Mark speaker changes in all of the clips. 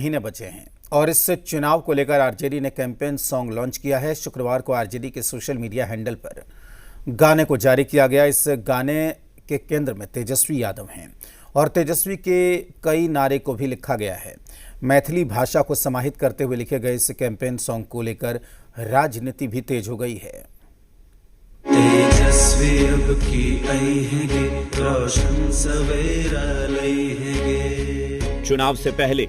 Speaker 1: महीने बचे हैं और इस चुनाव को लेकर आरजेडी ने कैंपेन सॉन्ग लॉन्च किया है। शुक्रवार को आरजेडी के सोशल मीडिया हैंडल पर गाने को जारी किया गया। इस गाने के केंद्र में तेजस्वी यादव हैं और तेजस्वी के कई नारे को भी लिखा गया है। मैथिली भाषा को समाहित करते हुए लिखे गए इस कैंपेन सॉन्ग को लेकर राजनीति भी तेज हो गई है।
Speaker 2: तेजस्वी अब की आई हैगे, रोशन सवेरा लई हैगे।
Speaker 3: चुनाव से पहले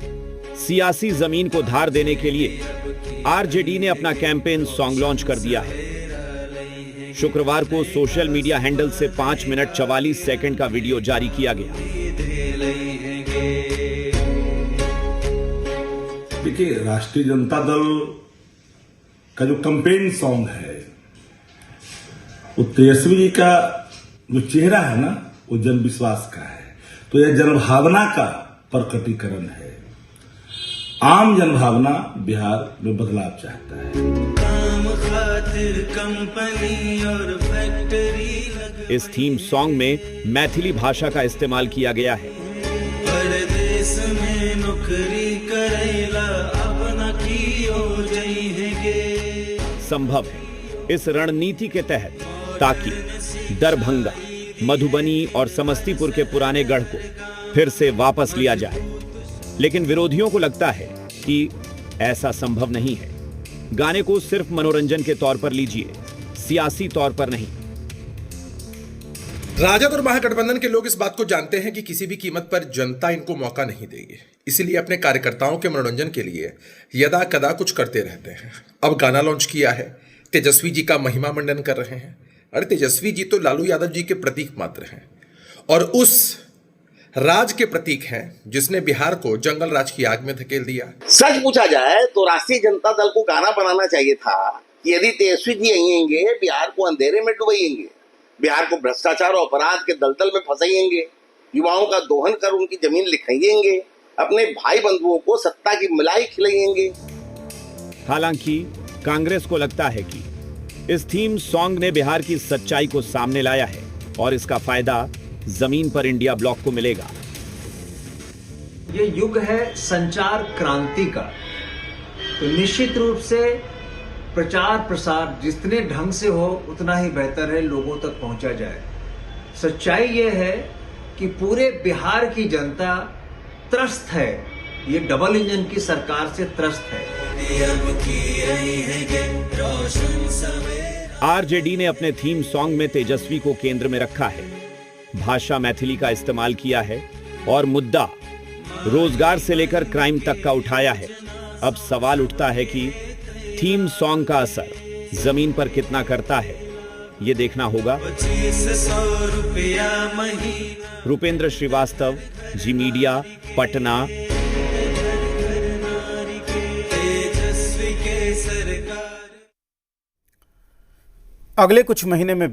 Speaker 3: सियासी जमीन को धार देने के लिए आरजेडी ने अपना कैंपेन सॉन्ग लॉन्च कर दिया है। शुक्रवार को सोशल मीडिया हैंडल से 5 मिनट 44 सेकंड का वीडियो जारी किया गया।
Speaker 4: देखिए, राष्ट्रीय जनता दल का जो कैंपेन सॉन्ग है वो तेजस्वी जी का जो चेहरा है ना, वो जन विश्वास का है। तो यह जनभावना का प्रकटीकरण है। आम जनभावना बिहार में बदलाव चाहता है।
Speaker 2: काम खातिर कंपनी और फैक्ट्री
Speaker 3: इस थीम सॉन्ग में मैथिली भाषा का इस्तेमाल किया गया है।
Speaker 2: परदेश में नौकरी करेला अपना की हो जाई हैगे।
Speaker 3: संभव है इस रणनीति के तहत ताकि दरभंगा, मधुबनी और समस्तीपुर के पुराने गढ़ को फिर से वापस लिया जाए, लेकिन विरोधियों को लगता है कि ऐसा संभव नहीं है। गाने को सिर्फ मनोरंजन के तौर पर लीजिए, सियासी तौर पर नहीं।
Speaker 5: राजद और महागठबंधन के लोग इस बात को जानते हैं कि किसी भी कीमत पर जनता इनको मौका नहीं देगी, इसीलिए अपने कार्यकर्ताओं के मनोरंजन के लिए यदा कदा कुछ करते रहते हैं। अब गाना लॉन्च किया है, तेजस्वी जी का महिमा मंडन कर रहे हैं। अरे तेजस्वी जी तो लालू यादव जी के प्रतीक मात्र हैं और उस राज के प्रतीक हैं जिसने बिहार को जंगल राज की आग में धकेल दिया।
Speaker 6: सच पूछा जाए तो राष्ट्रीय जनता दल को गाना बनाना चाहिए था कि यदि तेजस्वी जी आएंगे बिहार को अंधेरे में डुबाएंगे, बिहार को भ्रष्टाचार और अपराध के दलदल में फंसाएंगे, युवाओं का दोहन कर उनकी जमीन लिखाएंगे, अपने भाई बंधुओं को सत्ता की मलाई खिलाएंगे।
Speaker 3: हालांकि कांग्रेस को लगता है कि इस थीम सॉन्ग ने बिहार की सच्चाई को सामने लाया है और इसका फायदा जमीन पर इंडिया ब्लॉक को मिलेगा।
Speaker 7: ये युग है संचार क्रांति का, तो निश्चित रूप से प्रचार प्रसार जितने ढंग से हो उतना ही बेहतर है, लोगों तक पहुंचा जाए। सच्चाई ये है कि पूरे बिहार की जनता त्रस्त है, ये डबल इंजन की सरकार से त्रस्त है।
Speaker 3: आरजेडी ने अपने थीम सॉन्ग में तेजस्वी को केंद्र में रखा है, भाषा मैथिली का इस्तेमाल किया है और मुद्दा रोजगार से लेकर क्राइम तक का उठाया है। अब सवाल उठता है कि थीम सॉन्ग का असर जमीन पर कितना करता है, ये देखना होगा। रुपेंद्र श्रीवास्तव, जी मीडिया, पटना।
Speaker 1: अगले कुछ महीने में